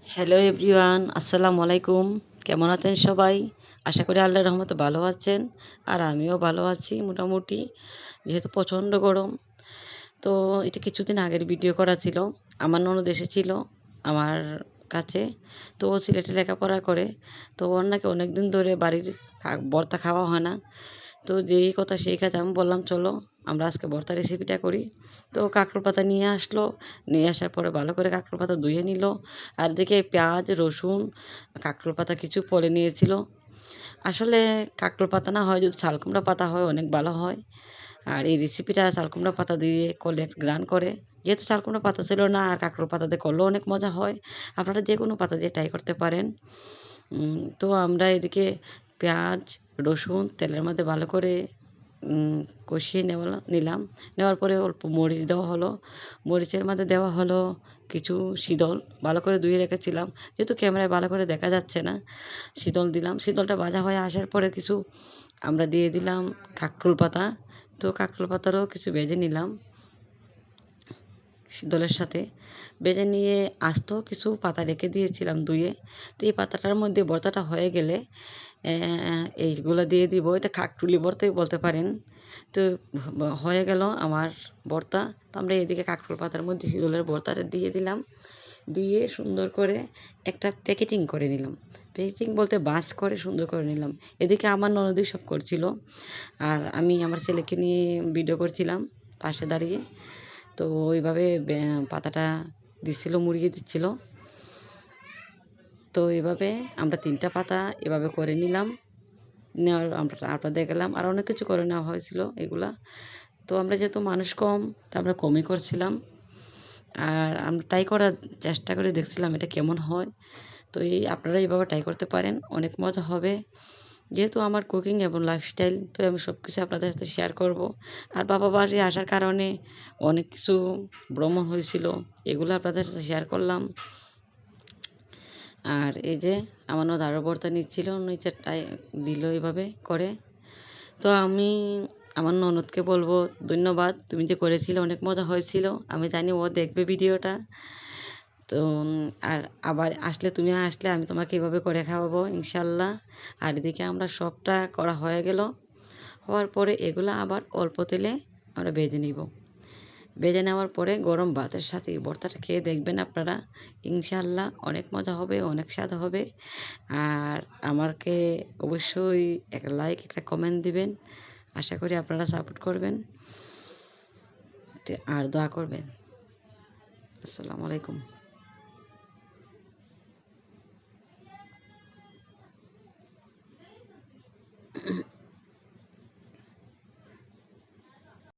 Hello everyone, আসসালামু আলাইকুম। কেমন আছেন সবাই? আশা করি আল্লাহর রহমতে ভালো আছেন। আর আমিও ভালো আছি মোটামুটি, যেহেতু প্রচণ্ড গরম। তো এটা কিছুদিন আগের ভিডিও করা ছিল। আমার ননদ এসেছিল আমার কাছে। তো ও সিলেটে লেখাপড়া করে। তো ওর নাকি অনেকদিন ধরে বাড়ির ভর্তা খাওয়া হয় না। তো যেই কথা সেই কাজ, আমি বললাম চলো আমরা আজকে ভর্তা রেসিপিটা করি। তো কাঁকরোল পাতা নিয়ে আসলো, নিয়ে আসার পরে ভালো করে কাঁকরোল পাতা ধুয়ে নিল। আর দেখে পেঁয়াজ রসুন কাঁকরোল পাতা কিছু পরে নিয়েছিল। আসলে কাঁকরোল পাতা না হয় যদি চালকুমড়া পাতা হয় অনেক ভালো হয়। আর এই রেসিপিটা চালকুমড়া পাতা দিয়ে করলে একটু গ্রান করে। যেহেতু চালকুমড়া পাতা ছিল না, আর কাঁকরোল পাতা দিয়ে করলেও অনেক মজা হয়। আপনারা যে কোনো পাতা দিয়ে ট্রাই করতে পারেন। তো আমরা এদিকে পেঁয়াজ রসুন তেলের মধ্যে ভালো করে কষিয়ে নিলাম। নেওয়ার পরে অল্প মরিচ দেওয়া হলো। মরিচের মধ্যে দেওয়া হলো কিছু শীতল, ভালো করে ধুয়ে রেখেছিলাম। যেহেতু ক্যামেরায় ভালো করে দেখা যাচ্ছে না, শীতল দিলাম। শীতলটা ভাজা হয়ে আসার পরে কিছু আমরা দিয়ে দিলাম কাঁকরোল পাতা। তো কাঁকরোল পাতারও কিছু ভেজে নিলাম শীতলের সাথে। ভেজে নিয়ে আস্ত কিছু পাতা রেখে দিয়েছিলাম ধুয়ে। তো এই পাতাটার মধ্যে ভর্তাটা হয়ে গেলে এইগুলো দিয়ে দিব। এটা কাকরুলি ভর্তাই বলতে পারেন। তো হয়ে গেল আমার ভর্তা। তো আমরা এদিকে কাকরোল পাতার মধ্যে শীতলের ভর্তাটা দিয়ে দিলাম। দিয়ে সুন্দর করে একটা প্যাকেটিং করে নিলাম। প্যাকেটিং বলতে বাস করে সুন্দর করে নিলাম। এদিকে আমার ননদই সব করছিল, আর আমি আমার ছেলেকে নিয়ে ভিডিও করছিলাম পাশে দাঁড়িয়ে। তো ওইভাবে পাতাটা দিচ্ছিল, মুড়িয়ে দিচ্ছিল। তো এভাবে আমরা 3টা পাতা এভাবে করে নিলাম। নেওয়ার আমরা দেখলাম আর অনেক কিছু করে নেওয়া হয়েছিল এগুলা। তো আমরা যেহেতু মানুষ কম, তো আমরা কমই করছিলাম। আর আমরা ট্রাই করার চেষ্টা করে দেখছিলাম এটা কেমন হয়। তো আপনারা এইভাবে ট্রাই করতে পারেন, অনেক মজা হবে। যেহেতু আমার কুকিং এবং লাইফস্টাইল, তো আমি সব কিছু আপনাদের সাথে শেয়ার করব। আর বাবা বাড়ি আসার কারণে অনেক কিছু ভ্রমণ হয়েছিল, এগুলো আপনাদের সাথে শেয়ার করলাম। আর এই যে আমার ননদ আরও ভর্তা নিচ্ছিল, নিচে দিল এইভাবে করে। তো আমি আমার ননদকে বলবো ধন্যবাদ, তুমি যে করেছিলে অনেক মজা হয়েছিল। আমি জানি ও দেখবে ভিডিওটা। তো আর আবার আসলে, তুমি আসলে আমি তোমাকে এভাবে করে খাওয়াবো ইনশাল্লাহ। আর এদিকে আমরা সবটা করা হয়ে গেল। হওয়ার পরে এগুলো আবার অল্প তেলে আমরা ভেজে নিব। ভেজে নেওয়ার পরে গরম ভাতের সাথে এই ভর্তাটা খেয়ে দেখবেন আপনারা, ইনশাল্লাহ অনেক মজা হবে, অনেক স্বাদ হবে। আর আমাকে অবশ্যই একটা লাইক একটা কমেন্ট দিবেন। আশা করি আপনারা সাপোর্ট করবেন আর দোয়া করবেন। আসসালামু আলাইকুম।